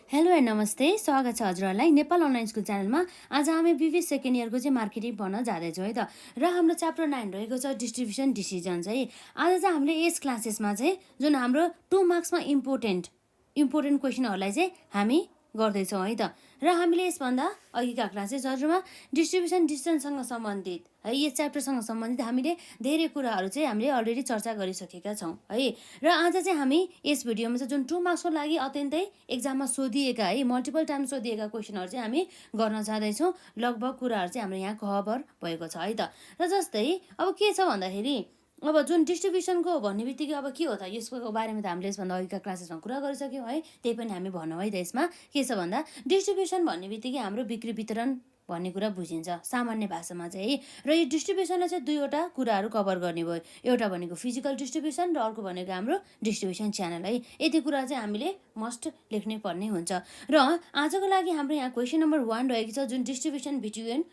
Hello and नमस्ते, स्वागत छ हजुरहरूलाई नेपाल अनलाइन स्कुल च्यानलमा। आज हामी बिबी सेकेन्ड इयरको चाहिँ मार्केटिङ पढ्न जाँदैछौँ है त। र हाम्रो च्याप्टर 9 रहेको छ डिस्ट्रिब्युसन डिसिजन्स है। आज चाहिँ हामीले यस क्लासेसमा चाहिँ जुन हाम्रो 2 मार्क्समा इम्पोर्टेन्ट क्वेसनहरूलाई चाहिँ हामी गर्दैछौँ है त। र हामीले यसभन्दा अघिका क्लासेसहरूमा डिस्ट्रिब्युसन डिसिजनसँग सम्बन्धित है यस च्याप्टरसँग सम्बन्धित हामीले धेरै कुराहरू चाहिँ हामीले अलरेडी चर्चा गरिसकेका छौँ है। र आज चाहिँ हामी यस भिडियोमा चाहिँ जुन 2 मार्क्सको लागि अत्यन्तै एक्जाममा सोधिएका है मल्टिपल टाइम सोधिएका क्वेसनहरू चाहिँ हामी गर्न जाँदैछौँ। लगभग कुराहरू चाहिँ हाम्रो यहाँ कभर भएको छ है त। र जस्तै अब के छ भन्दाखेरि अब जुन डिस्ट्रिब्युसनको भन्ने बित्तिकै अब के हो त यसको बारेमा त हामीले यसभन्दा अघिका क्लासेसमा कुरा गरिसक्यौँ है। त्यही पनि हामी भनौँ है त। यसमा के छ भन्दा डिस्ट्रिब्युसन भन्ने बित्तिकै हाम्रो बिक्री वितरण भन्ने कुरा बुझिन्छ सामान्य भाषामा चाहिँ है। र यो डिस्ट्रिब्युसनलाई चाहिँ दुईवटा कुराहरू कभर गर्ने भयो। एउटा भनेको फिजिकल डिस्ट्रिब्युसन र अर्को भनेको हाम्रो डिस्ट्रिब्युसन च्यानल है। यति कुरा चाहिँ हामीले मस्ट लेख्नै पर्ने हुन्छ। र आजको लागि हाम्रो यहाँ क्वेसन नम्बर 1 रहेको छ जुन distribution between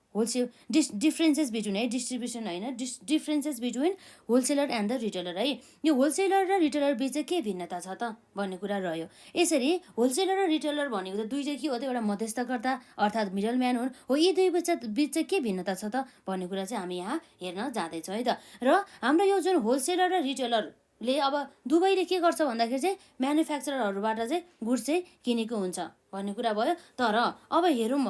wholesale differences between है डिस्ट्रिब्युसन होइन differences between wholesaler and the retailer है। यो होलसेलर र रिटेलर बिच चाहिँ के भिन्नता छ त भन्ने कुरा रह्यो। यसरी होलसेलर र रिटेलर भनेको त दुई चाहिँ के हो त एउटा मध्यस्थकर्ता अर्थात् मिडलम्यान हुन् हो। यी दुई बिच चाहिँ के भिन्नता छ त भन्ने कुरा चाहिँ हामी यहाँ हेर्न जाँदैछौँ है त। र हाम्रो यो जुन होलसेलर र रिटेलरले अब दुवैले के गर्छ भन्दाखेरि चाहिँ म्यानुफ्याक्चररहरूबाट चाहिँ गुड्स चाहिँ किनेको हुन्छ भन्ने कुरा भयो। तर अब हेरौँ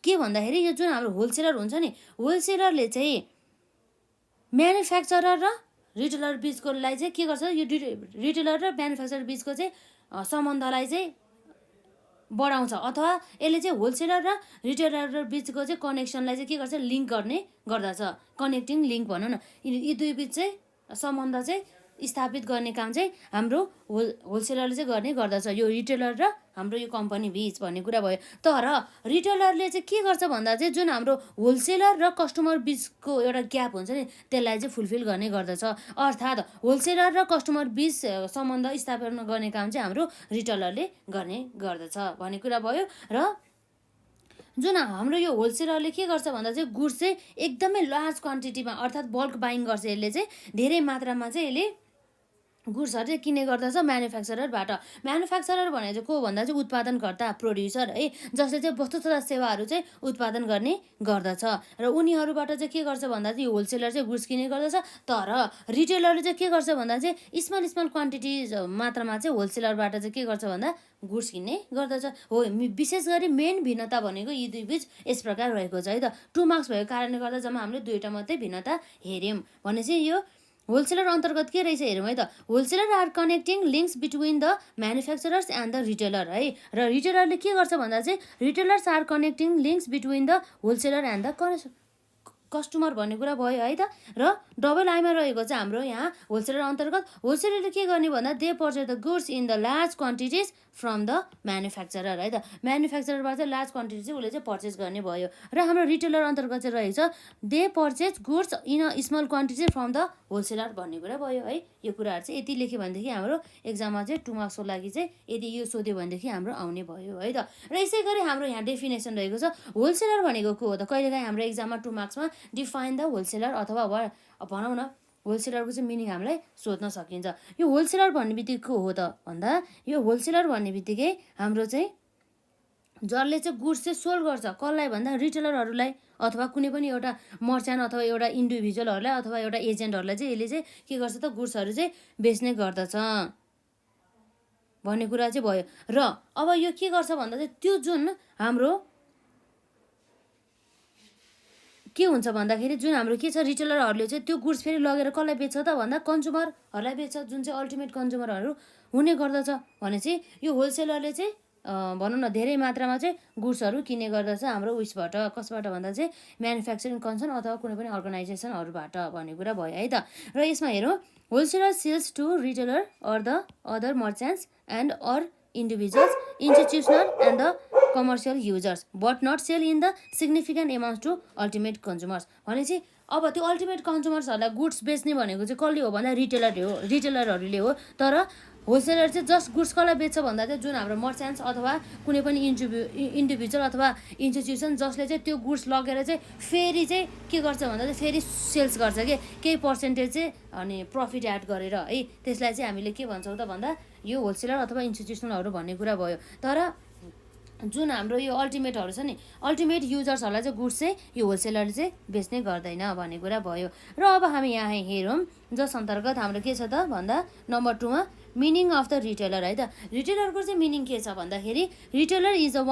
के भन्दाखेरि यो जुन हाम्रो होलसेलर हुन्छ नि होलसेलरले चाहिँ म्यानुफ्याक्चरर र रिटेलर बिचकोलाई चाहिँ के गर्छ यो रिटेलर र म्यानुफ्याक्चरर बिचको चाहिँ सम्बन्धलाई चाहिँ बढाउँछ अथवा यसले चाहिँ होलसेलर र रिटेलर बिचको चाहिँ कनेक्सनलाई चाहिँ के गर्छ लिङ्क गर्ने गर्दछ। कनेक्टिङ लिङ्क भनौँ न। यी दुई बिच चाहिँ सम्बन्ध चाहिँ स्थापित गर्ने काम चाहिँ हाम्रो होलसेलरले चाहिँ गर्ने गर्दछ यो रिटेलर र हाम्रो यो कम्पनी बिच भन्ने कुरा भयो। तर रिटेलरले चाहिँ के गर्छ भन्दा चाहिँ जुन हाम्रो होलसेलर र कस्टमर बिचको एउटा ग्याप हुन्छ नि त्यसलाई चाहिँ फुलफिल गर्ने गर्दछ। अर्थात् होलसेलर र कस्टमर बिच सम्बन्ध स्थापना गर्ने काम चाहिँ हाम्रो रिटेलरले गर्ने गर्दछ भन्ने कुरा भयो। र जुन हाम्रो यो होलसेलरले के गर्छ भन्दा चाहिँ गुड्स चाहिँ एकदमै लार्ज क्वान्टिटीमा अर्थात् बल्क बाइङ गर्छ। यसले चाहिँ धेरै मात्रामा चाहिँ यसले गुड्सहरू चाहिँ किन्ने गर्दछ म्यानुफ्याक्चररबाट। म्यानुफ्याक्चरर भनेको चाहिँ को भन्दा चाहिँ उत्पादनकर्ता प्रोड्युसर है जसले चाहिँ वस्तु तथा सेवाहरू चाहिँ उत्पादन गर्ने गर्दछ। र उनीहरूबाट चाहिँ के गर्छ भन्दा चाहिँ होलसेलर चाहिँ गुड्स किन्ने गर्दछ। तर रिटेलरले चाहिँ के गर्छ भन्दा चाहिँ स्मल क्वान्टिटी मात्रामा चाहिँ होलसेलरबाट चाहिँ के गर्छ भन्दा गुड्स किन्ने गर्दछ हो। विशेष गरी मेन भिन्नता भनेको यी दुई बिच यस प्रकार रहेको छ है त। 2 मार्क्स भएको कारणले गर्दा जम्मा हामीले दुईवटा मात्रै भिन्नता हेऱ्यौँ भनेपछि यो होलसेलर अन्तर्गत के रहेछ हेरौँ है त। Wholesaler are connecting links between the manufacturers and the retailer है। र रिटेलरले के गर्छ भन्दा चाहिँ retailers are connecting links between the wholesaler and the customer भन्ने कुरा भयो है त। र डबल आईमा रहेको चाहिँ हाम्रो यहाँ होलसेलर अन्तर्गत होलसेलरले के गर्ने भन्दा they purchase the goods in the large quantities from the manufacturer है त। म्यानुफ्याक्चररबाट चाहिँ लार्ज क्वान्टिटी चाहिँ उसले चाहिँ पर्चेस गर्ने भयो। र हाम्रो रिटेलर अन्तर्गत चाहिँ रहेछ they purchase goods in a small quantity from the wholesaler भन्ने कुरा भयो है। यो कुराहरू चाहिँ यति लेख्यो भनेदेखि हाम्रो एक्जाममा चाहिँ 2 मार्क्सको लागि चाहिँ यदि यो सोध्यो भनेदेखि हाम्रो आउने भयो है त। र यसै गरी हाम्रो यहाँ डेफिनेसन रहेको छ होलसेलर भनेको को हो त। कहिलेकाहीँ हाम्रो एक्जाममा 2 मार्क्समा डिफाइन द होलसेलर अथवा भनौँ न होलसेलरको चाहिँ मिनिङ हामीलाई सोध्न सकिन्छ। यो होलसेलर भन्ने बित्तिकै को हो त भन्दा यो होलसेलर भन्ने बित्तिकै हाम्रो चाहिँ जसले चाहिँ गुड्स चाहिँ सोल्ड गर्छ कसलाई भन्दा रिटेलरहरूलाई अथवा कुनै पनि एउटा मर्चेन्ट अथवा एउटा इन्डिभिजुअलहरूलाई अथवा एउटा एजेन्टहरूलाई चाहिँ यसले चाहिँ के गर्छ त गुड्सहरू चाहिँ बेच्ने गर्दछ भन्ने कुरा चाहिँ भयो। र अब यो के गर्छ भन्दा चाहिँ त्यो जुन हाम्रो के हुन्छ भन्दाखेरि जुन हाम्रो के छ रिटेलरहरूले चाहिँ त्यो गुड्स फेरि लगेर कसलाई बेच्छ त भन्दा कन्ज्युमरहरूलाई बेच्छ जुन चाहिँ अल्टिमेट कन्ज्युमरहरू हुने गर्दछ। भनेपछि यो होलसेलरले चाहिँ भनौँ न धेरै मात्रामा चाहिँ गुड्सहरू किन्ने गर्दछ हाम्रो उयसबाट कसबाट भन्दा चाहिँ म्यानुफ्याक्चरिङ कन्सर्न अथवा कुनै पनि अर्गनाइजेसनहरूबाट भन्ने कुरा भयो है त। र यसमा हेरौँ wholesaler sells to retailer or the other merchants and or individuals institutional and the commercial users but not sell in the significant amount to ultimate consumers. भनेपछि अब त्यो अल्टिमेट कन्ज्युमर्सहरूलाई गुड्स बेच्ने भनेको चाहिँ कसले हो भन्दा रिटेलरहरूले हो। तर होलसेलर चाहिँ जस्ट गुड्स कसलाई बेच्छ भन्दा चाहिँ जुन हाम्रो मर्चेन्ट्स अथवा कुनै पनि इन्डिभिजुअल अथवा इन्स्टिट्युसन जसले चाहिँ त्यो गुड्स लगेर चाहिँ फेरि चाहिँ के गर्छ भन्दा चाहिँ फेरि सेल्स गर्छ कि केही पर्सेन्टेज चाहिँ अनि प्रफिट एड गरेर है त्यसलाई चाहिँ हामीले के भन्छौँ त भन्दा यो होलसेलर अथवा इन्स्टिट्युसनलहरू भन्ने कुरा भयो। तर जुन हाम्रो यो अल्टिमेटहरू छ नि, अल्टिमेट युजर्सहरूलाई चाहिँ गुड्स चाहिँ यो होलसेलरले चाहिँ बेच्ने गर्दैन भन्ने कुरा भयो। र अब हामी यहाँ हेरौँ जस अन्तर्गत हाम्रो के छ त भन्दा नम्बर 2 मा मिनिङ अफ द रिटेलर है त। रिटेलरको चाहिँ मिनिङ के छ भन्दाखेरि retailer is a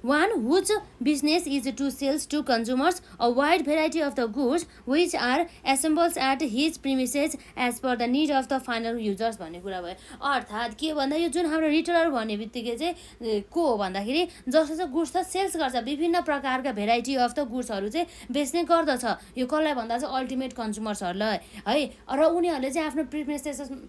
one whose business is to sell to consumers a wide variety of the goods which are assembled at his premises as per the need of the final users भन्ने कुरा भयो। अर्थात् के भन्दा यो जुन हाम्रो retailer भन्ने बित्तिकै चाहिँ को हो भन्दाखेरि जसले चाहिँ गुड्स त सेल्स गर्छ, विभिन्न प्रकारका भेराइटी अफ द गुड्सहरू चाहिँ बेच्ने गर्दछ। यो कसलाई भन्दा चाहिँ अल्टिमेट कन्ज्युमर्सहरूलाई है। र उनीहरूले चाहिँ आफ्नो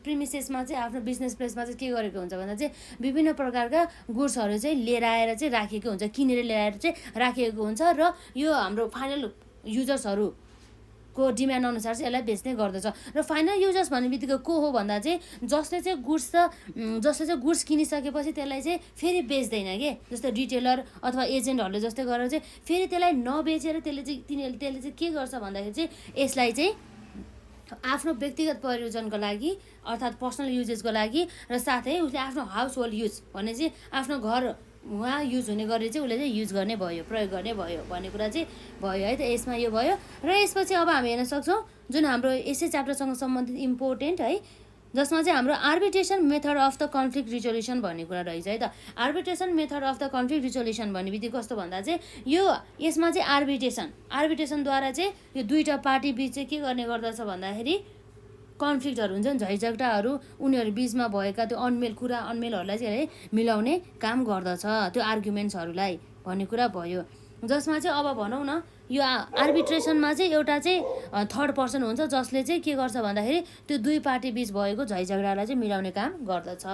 प्रिमिसेसमा चाहिँ आफ्नो बिजनेस प्लेसमा चाहिँ के गरेको हुन्छ भन्दा चाहिँ विभिन्न प्रकारका गुड्सहरू चाहिँ लिएर आएर चाहिँ राखेको हुन्छ, किनेर ल्याएर चाहिँ राखेको हुन्छ र यो हाम्रो फाइनल युजर्सहरूको डिमान्ड अनुसार चाहिँ यसलाई बेच्ने गर्दछ। र फाइनल युजर्स भन्ने बित्तिकै को हो भन्दा चाहिँ जसले चाहिँ गुड्स किनिसकेपछि त्यसलाई चाहिँ फेरि बेच्दैन के। जस्तै रिटेलर अथवा एजेन्टहरूले जस्तै गरेर चाहिँ फेरि त्यसलाई नबेचेर त्यसले चाहिँ के गर्छ भन्दाखेरि चाहिँ यसलाई चाहिँ आफ्नो व्यक्तिगत प्रयोजनको लागि अर्थात् पर्सनल युजेसको लागि र साथै उसले आफ्नो हाउस होल्ड युज भन्ने चाहिँ आफ्नो घर उहाँ युज हुने गरी चाहिँ उसले चाहिँ युज गर्ने भयो, प्रयोग गर्ने भयो भन्ने कुरा चाहिँ भयो है त। यसमा यो भयो। र यसपछि अब हामी हेर्न सक्छौँ जुन हाम्रो यसै च्याप्टरसँग सम्बन्धित इम्पोर्टेन्ट है, जसमा चाहिँ हाम्रो arbitration method of the conflict resolution भन्ने कुरा रहेछ है त। Arbitration method of the conflict resolution भन्ने बित्तिकै कस्तो भन्दा चाहिँ यसमा चाहिँ आर्बिट्रेसनद्वारा चाहिँ यो दुईवटा पार्टी बिच चाहिँ के गर्ने गर्दछ भन्दाखेरि कन्फ्लिक्टहरू हुन्छ नि, झैझगडाहरू उनीहरू बिचमा भएका त्यो अनमेलहरूलाई चाहिँ मिलाउने काम गर्दछ, त्यो आर्गुमेन्ट्सहरूलाई भन्ने कुरा भयो। जसमा चाहिँ अब भनौँ न यो आर्बिट्रेसनमा चाहिँ एउटा चाहिँ थर्ड पर्सन हुन्छ जसले चाहिँ के गर्छ भन्दाखेरि त्यो दुई पार्टी बिच भएको झैझगडालाई चाहिँ मिलाउने काम गर्दछ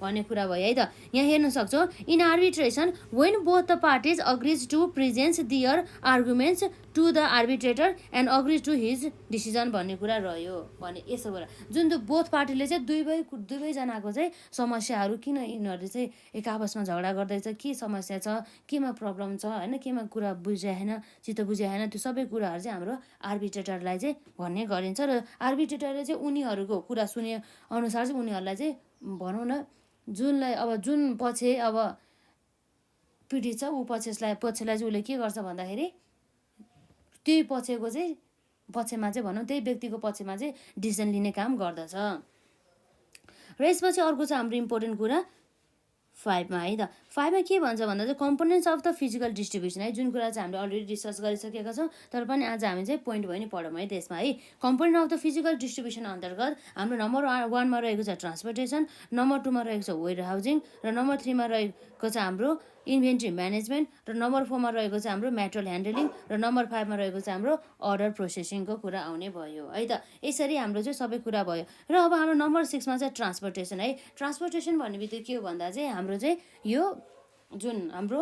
भन्ने कुरा भयो है त। यहाँ हेर्न सक्छौँ in arbitration when both the parties agrees to present their arguments to the arbitrator and agrees to his decision भन्ने कुरा रह्यो भने यसो कुरा जुन त्यो बोथ पार्टीले चाहिँ दुवैजनाको चाहिँ समस्याहरू किन यिनीहरूले चाहिँ एक आपसमा झगडा गर्दैछ, के समस्या छ, केमा प्रब्लम छ होइन, केमा कुरा बुझाएन, चित्त बुझाएन, त्यो सबै कुराहरू चाहिँ हाम्रो आर्बिट्रेटरलाई चाहिँ भन्ने गरिन्छ। र आर्बिट्रेटरले चाहिँ उनीहरूको कुरा सुने अनुसार चाहिँ उनीहरूलाई चाहिँ भनौँ न जुन पक्ष अब पीडित छ ऊ पक्षलाई चाहिँ उसले के गर्छ भन्दाखेरि त्यही पक्षमा चाहिँ भनौँ त्यही व्यक्तिको पक्षमा चाहिँ डिसिजन लिने काम गर्दछ। र यसपछि अर्को चाहिँ हाम्रो इम्पोर्टेन्ट कुरा 5 मा है त। 5 मा के भन्छ भन्दा चाहिँ components of the physical distribution है, जुन कुरा चाहिँ हामीले अलरेडी डिस्कस गरिसकेका छौँ तर पनि आज हामी चाहिँ पोइन्ट भयो नि पढौँ है त्यसमा है। Component of the physical distribution अन्तर्गत हाम्रो नम्बर 1 मा रहेको छ ट्रान्सपोर्टेसन, नम्बर 2 मा रहेको छ वेयर हाउसिङ, र नम्बर 3 मा रहेको छ हाम्रो इन्भेन्ट्री म्यानेजमेन्ट, र नम्बर 4 मा रहेको छ हाम्रो मेटेरियल ह्यान्डलिङ, र नम्बर 5 मा रहेको छ हाम्रो अर्डर प्रोसेसिङको कुरा आउने भयो है त। यसरी हाम्रो चाहिँ सबै कुरा भयो। र अब हाम्रो नम्बर 6 मा चाहिँ ट्रान्सपोर्टेसन है। ट्रान्सपोर्टेसन भन्ने बित्तिकै के हो भन्दा चाहिँ हाम्रो चाहिँ यो जुन हाम्रो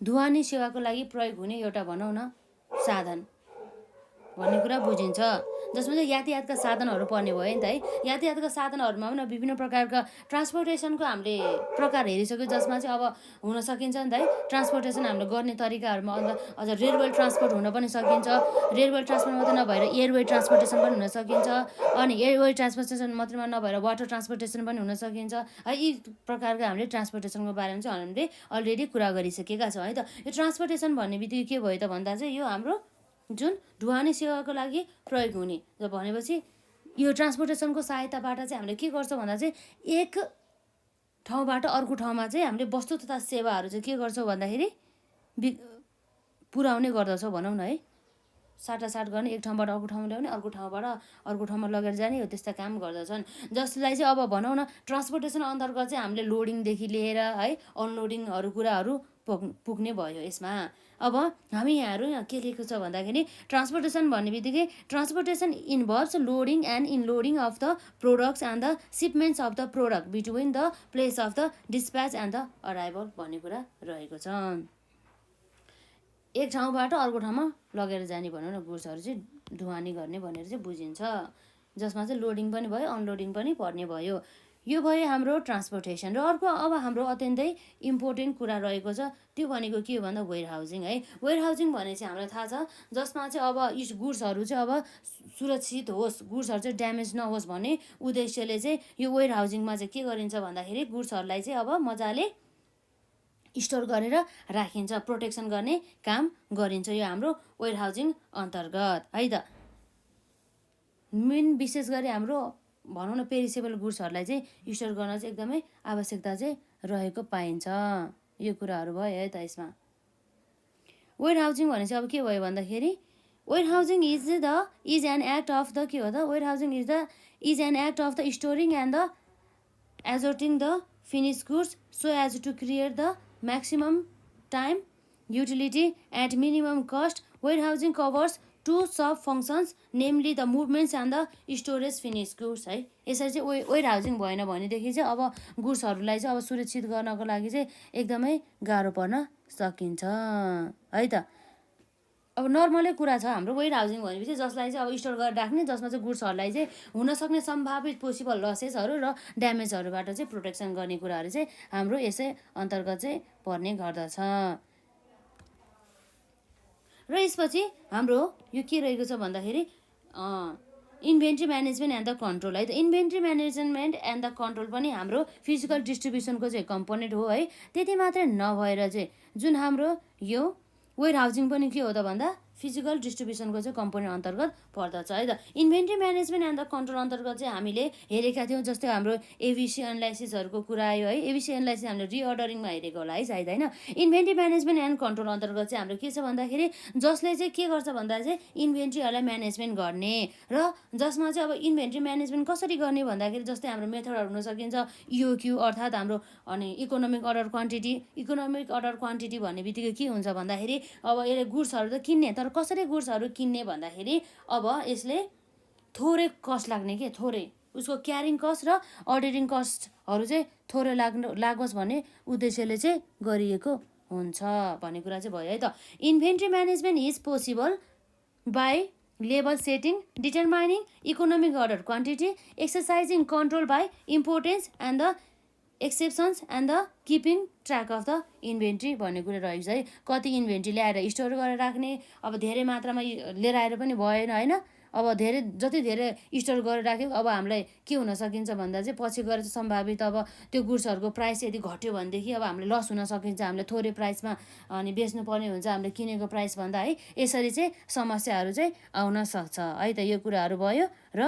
ढुवानी सेवाको लागि प्रयोग हुने एउटा भनौँ न साधन भन्ने कुरा बुझिन्छ, जसमा चाहिँ यातायातका साधनहरू पर्ने भयो नि त है। यातायातका साधनहरूमा पनि विभिन्न प्रकारका ट्रान्सपोर्टेसनको हामीले प्रकार हेरिसक्यो, जसमा चाहिँ अब हुन सकिन्छ नि त है। ट्रान्सपोर्टेसन हामीले गर्ने तरिकाहरूमा अझ रेलवे ट्रान्सपोर्ट हुन पनि सकिन्छ, रेलवे ट्रान्सपोर्ट मात्रै नभएर एयरवे ट्रान्सपोर्टेसन पनि हुन सकिन्छ, अनि एयरवे ट्रान्सपोर्टेसन मात्रै नभएर वाटर ट्रान्सपोर्टेसन पनि हुन सकिन्छ है। यी प्रकारका हामीले ट्रान्सपोर्टेसनको बारेमा चाहिँ हामीले अलरेडी कुरा गरिसकेका छौँ है त। यो ट्रान्सपोर्टेसन भन्ने बित्तिकै के भयो त भन्दा चाहिँ यो हाम्रो जुन ढुवानी सेवाको लागि प्रयोग हुने भनेपछि यो ट्रान्सपोर्टेसनको सहायताबाट चाहिँ हामीले के गर्छौँ भन्दा चाहिँ एक ठाउँबाट अर्को ठाउँमा चाहिँ हामीले वस्तु तथा सेवाहरू चाहिँ के गर्छौँ भन्दाखेरि पुर्याउने गर्दछौँ भनौँ न है। साटासाट गर्ने, एक ठाउँबाट अर्को ठाउँमा ल्याउने, अर्को ठाउँबाट अर्को ठाउँमा लगेर जाने, हो त्यस्ता काम गर्दछन्। जसलाई चाहिँ अब भनौँ न ट्रान्सपोर्टेसन अन्तर्गत चाहिँ हामीले लोडिङदेखि लिएर है अनलोडिङहरू कुराहरू पुग्ने भयो यसमा। अब हामी यहाँहरू के लेखेको छ भन्दाखेरि ट्रान्सपोर्टेसन भन्ने बित्तिकै transportation involves loading and unloading of the products and the shipments of the product between the place of the dispatch and the arrival भन्ने कुरा रहेको छ। एक ठाउँबाट अर्को ठाउँमा लगेर जाने भनौँ न गुड्सहरू चाहिँ ढुवानी गर्ने भनेर चाहिँ बुझिन्छ, जसमा चाहिँ लोडिङ पनि भयो अनलोडिङ पनि पर्ने भयो। यो भयो हाम्रो ट्रान्सपोर्टेसन। र अर्को अब हाम्रो अत्यन्तै इम्पोर्टेन्ट कुरा रहेको छ त्यो भनेको के हो भन्दा वेयर हाउसिङ है। वेयर हाउसिङ भने चाहिँ हामीलाई थाहा छ जसमा चाहिँ अब यी गुड्सहरू चाहिँ अब सुरक्षित होस्, गुड्सहरू चाहिँ ड्यामेज नहोस् भन्ने उद्देश्यले चाहिँ यो वेयर हाउसिङमा चाहिँ के गरिन्छ भन्दाखेरि गुड्सहरूलाई चाहिँ अब मजाले स्टोर गरेर राखिन्छ, प्रोटेक्सन गर्ने काम गरिन्छ यो हाम्रो वेयर हाउसिङ अन्तर्गत है त। मेन विशेष गरी हाम्रो भनौँ न पेरिसेबल गुड्सहरूलाई चाहिँ स्टोर गर्न चाहिँ एकदमै आवश्यकता चाहिँ रहेको पाइन्छ। यो कुराहरू भयो है त यसमा। वेयर हाउसिङ भनेपछि अब के भयो भन्दाखेरि warehousing is an act of the के हो त, warehousing is an act of the storing and the assorting the finish goods so as to create the maximum time utility at minimum cost. Warehousing covers two sub functions, namely the movements and the storage finished goods है। यसरी चाहिँ where housing भएन भनेदेखि चाहिँ अब गुड्सहरूलाई चाहिँ अब सुरक्षित गर्नको लागि चाहिँ एकदमै गाह्रो पर्न सकिन्छ है त। अब नर्मलै कुरा छ हाम्रो वेयर हाउसिङ भनेपछि जसलाई चाहिँ अब स्टोर गरेर राख्ने, जसमा चाहिँ गुड्सहरूलाई चाहिँ हुनसक्ने सम्भावित पोसिबल लसेसहरू र ड्यामेजहरूबाट चाहिँ प्रोटेक्सन गर्ने कुराहरू चाहिँ हाम्रो यसै अन्तर्गत चाहिँ पर्ने गर्दछ। र यसपछि हाम्रो यो के रहेको छ भन्दाखेरि inventory management and the control है त। Inventory management and the control पनि हाम्रो फिजिकल डिस्ट्रिब्युसनको चाहिँ कम्पोनेन्ट हो है। त्यति मात्रै नभएर चाहिँ जुन हाम्रो यो वेयर हाउसिङ पनि के हो त भन्दा फिजिकल डिस्ट्रिब्युसनको चाहिँ कम्पोनेन्ट अन्तर्गत पर्दछ है त। Inventory management and the control अन्तर्गत चाहिँ हामीले हेरेका थियौँ, जस्तै हाम्रो एबिसी एनालाइसिसहरूको कुरा आयो है। एबिसी एनालाइसिस हामीले रिअर्डरिङमा हेरेको होला है सायद होइन। इन्भेन्ट्री म्यानेजमेन्ट एन्ड कन्ट्रोल अन्तर्गत चाहिँ हाम्रो के छ भन्दाखेरि जसले चाहिँ के गर्छ भन्दा चाहिँ इन्भेन्ट्रीहरूलाई म्यानेजमेन्ट गर्ने, र जसमा चाहिँ अब इन्भेन्ट्री म्यानेजमेन्ट कसरी गर्ने भन्दाखेरि जस्तै हाम्रो मेथडहरू हुन सकिन्छ इओक्यू अर्थात् हाम्रो अनि economic order quantity. Economic order quantity भन्ने बित्तिकै के हुन्छ भन्दाखेरि अब यसले गुड्सहरू त किन्ने, तर कसरी गुड्सहरू किन्ने भन्दाखेरि अब यसले थोरै कस्ट लाग्ने के, थोरै उसको क्यारिङ कस्ट र अर्डरिङ कस्टहरू चाहिँ थोरै लागोस् भन्ने उद्देश्यले चाहिँ गरिएको हुन्छ भन्ने कुरा चाहिँ भयो है त। Inventory management is possible by level setting, determining economic order quantity, exercising control by importance and the exceptions and the keeping track of the inventory भन्ने कुरा रहेको छ है। कति इन्भेन्ट्री ल्याएर स्टोर गरेर राख्ने, अब धेरै मात्रामा लिएर आएर पनि भएन होइन। अब धेरै जति धेरै स्टोर गरेर राख्यो अब हामीलाई के हुन सकिन्छ भन्दा चाहिँ पछि गएर चाहिँ सम्भावित अब त्यो गुड्सहरूको प्राइस यदि घट्यो भनेदेखि अब हामीले लस हुन सकिन्छ, हामीले थोरै प्राइसमा अनि बेच्नुपर्ने हुन्छ हामीले किनेको प्राइसभन्दा है। यसरी चाहिँ समस्याहरू चाहिँ आउन सक्छ है त। यो कुराहरू भयो र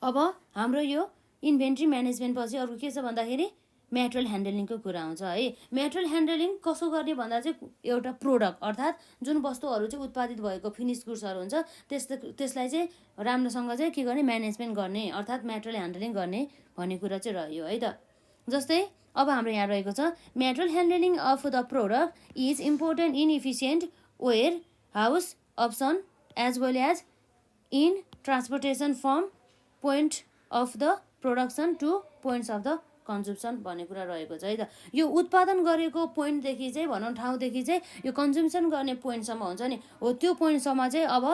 अब हाम्रो यो इन्भेन्ट्री म्यानेजमेन्ट पछि अरू के छ भन्दाखेरि मेटेरियल ह्यान्डलिङको कुरा आउँछ है। मेटेरियल ह्यान्डलिङ कसो गर्ने भन्दा चाहिँ एउटा प्रोडक्ट अर्थात् जुन वस्तुहरू चाहिँ उत्पादित भएको फिनिस गुड्सहरू हुन्छ त्यसलाई चाहिँ राम्रोसँग चाहिँ के गर्ने म्यानेजमेन्ट गर्ने अर्थात् मेटेरियल ह्यान्डलिङ गर्ने भन्ने कुरा चाहिँ रह्यो है त। जस्तै अब हाम्रो यहाँ रहेको छ material handling of the product is important in efficient warehouse option as well as in transportation from point of the production to points of the consumption भन्ने कुरा रहेको छ है त। यो उत्पादन गरेको पोइन्टदेखि चाहिँ भनौँ ठाउँदेखि चाहिँ यो कन्ज्युम्सन गर्ने पोइन्टसम्म हुन्छ नि हो, त्यो पोइन्टसम्म चाहिँ अब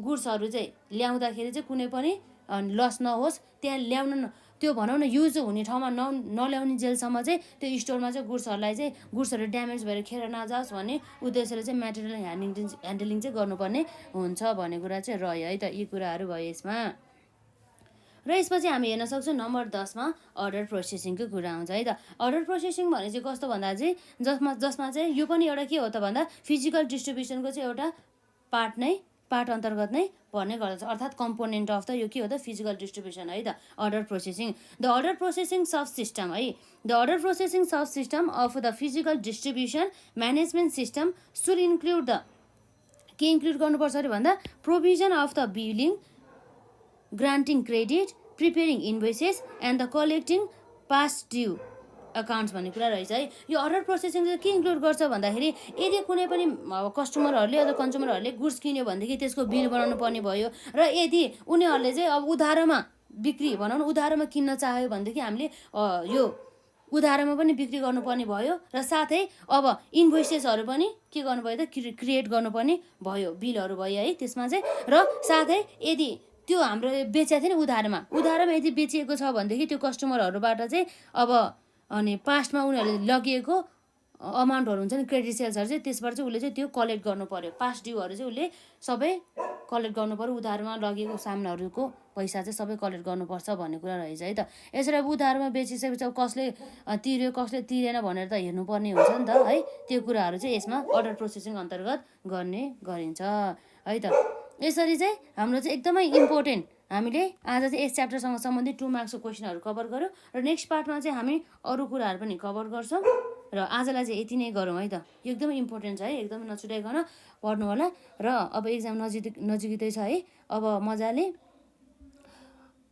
गुड्सहरू चाहिँ ल्याउँदाखेरि चाहिँ कुनै पनि लस नहोस्, त्यहाँ ल्याउन त्यो भनौँ न युज हुने ठाउँमा नल्याउने जेलसम्म चाहिँ त्यो स्टोरमा चाहिँ गुड्सहरू ड्यामेज भएर खेर नजाओस् भन्ने उद्देश्यले चाहिँ मेटेरियल ह्यान्डलिङ चाहिँ गर्नुपर्ने हुन्छ भन्ने कुरा चाहिँ रह्यो है त। यी कुराहरू भयो यसमा। र यसपछि हामी हेर्न सक्छौँ नम्बर 10मा अर्डर प्रोसेसिङको कुरा आउँछ है त। अर्डर प्रोसेसिङ भने चाहिँ कस्तो भन्दा चाहिँ जसमा चाहिँ यो पनि एउटा के हो त भन्दा फिजिकल डिस्ट्रिब्युसनको चाहिँ एउटा पार्ट अन्तर्गत नै पर्ने गर्दछ अर्थात् कम्पोनेन्ट अफ द यो के हो त फिजिकल डिस्ट्रिब्युसन है त order processing. The order processing subsystem है, the order processing subsystem of the physical distribution management system should include the के इन्क्लुड गर्नुपर्छ अरे भन्दा provision of the billing, granting credit, preparing invoices and the collecting past due accounts भन्ने कुरा रहेछ है। यो अर्डर प्रोसेसिङ चाहिँ के इन्क्लुड गर्छ भन्दाखेरि यदि कुनै पनि कस्टमरहरूले अथवा कन्ज्युमरहरूले गुड्स किन्यो भनेदेखि त्यसको बिल बनाउनु पर्ने भयो, र यदि उनीहरूले चाहिँ अब उधारोमा बिक्री भनौँ न उधारोमा किन्न चाह्यो भनेदेखि हामीले यो उधारोमा पनि बिक्री गर्नुपर्ने भयो, र साथै अब इन्भोइसेसहरू पनि के गर्नुभयो त क्रिएट गर्नुपर्ने भयो, बिलहरू भयो है त्यसमा चाहिँ। र साथै यदि त्यो हाम्रो बेचेको थियो नि उधारोमा यदि बेचिएको छ भनेदेखि त्यो कस्टमरहरूबाट चाहिँ अब अनि पास्टमा उनीहरूले लगिएको अमाउन्टहरू हुन्छ नि क्रेडिट सेल्सहरू चाहिँ त्यसबाट चाहिँ उसले चाहिँ त्यो कलेक्ट गर्नु पर्यो, पास्ट ड्युहरू चाहिँ उसले सबै कलेक्ट गर्नुपर्यो, उधारमा लगेको सामानहरूको पैसा चाहिँ सबै कलेक्ट गर्नुपर्छ भन्ने कुरा रहेछ है त। यसरी अब उधारमा बेचिसकेपछि अब कसले तिर्यो कसले तिरेन भनेर त हेर्नुपर्ने हुन्छ नि त है। त्यो कुराहरू चाहिँ यसमा अर्डर प्रोसेसिङ अन्तर्गत गर्ने गरिन्छ है त। यसरी चाहिँ हाम्रो चाहिँ एकदमै इम्पोर्टेन्ट हामीले आज चाहिँ यस च्याप्टरसँग सम्बन्धित 2 मार्क्सको क्वेसनहरू कभर गऱ्यौँ र नेक्स्ट पार्टमा चाहिँ हामी अरू कुराहरू पनि कभर गर्छौँ र आजलाई चाहिँ यति नै गरौँ है त। यो एकदमै इम्पोर्टेन्ट छ है, एकदमै नछुटाइकन पढ्नु होला र अब एक्जाम नजिकै छ है। अब मजाले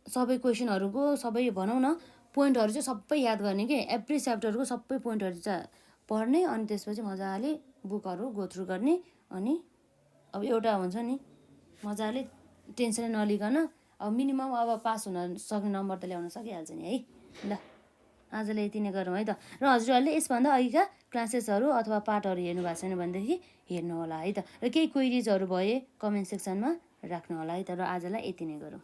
सबै क्वेसनहरूको सबै भनौँ न पोइन्टहरू चाहिँ सबै याद गर्ने कि एभ्री च्याप्टरको सबै पोइन्टहरू चाहिँ पढ्ने अनि त्यसपछि मजाले बुकहरू गो थ्रु गर्ने अनि अब एउटा हुन्छ नि मजाले टेन्सनै नलिकन अब मिनिमम अब पास हुन सक्ने नम्बर त ल्याउन सकिहाल्छ नि है। ल आजलाई यति नै गरौँ है त। र हजुरहरूले यसभन्दा अघिका क्लासेसहरू अथवा पाठहरू हेर्नु भएको छैन भनेदेखि हेर्नु होला है त। र केही क्वेरिजहरू भए कमेन्ट सेक्सनमा राख्नु होला है त। र आजलाई यति नै गरौँ।